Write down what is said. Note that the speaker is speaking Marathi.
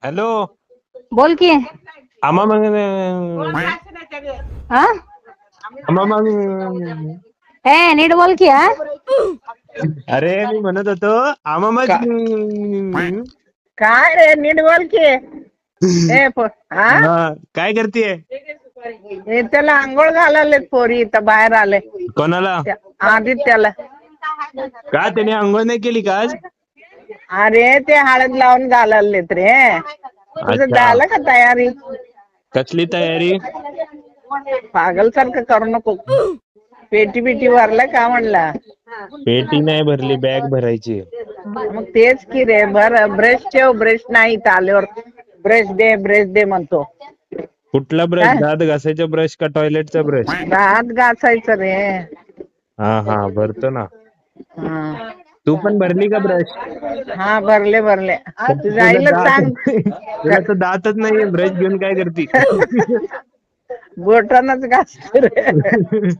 हॅलो. बोल की. आम्हा मग हा आम्हा मग ए नीट बोल की. हा अरे मी म्हणत होतो आम्हा मग काय रे नीट बोल की. हा, काय करतेय? त्याला आंघोळ घालायलेत पोरी इथं बाहेर आले. कोणाला? आदित्याला. का त्याने अंघोळ नाही केली का आज? अरे ते हळद लावून घालायलेत रे. तुझं अच्छा, झालं का तयारी? कसली तयारी? पागल सारखं करू नको. पेटी बिटी भरलं का म्हणला? पेटी नाही भरली, बॅग भरायची. मग तेच की रे. ब्रश ठेव. ब्रश नाही इथं आल्यावर. ब्रश दे म्हणतो. कुठला ब्रश? काय? दात घासायचा ब्रश का टॉयलेटचा ब्रश? दात घासायचं रे. हा हा, भरतो ना. हा. तू पण भरली का ब्रश? हा भरले. तुझ्या तुला आईला दात सांग. तुला तर दातच नाहीये, ब्रश घेऊन काय करती? बोटानच घासतो रे.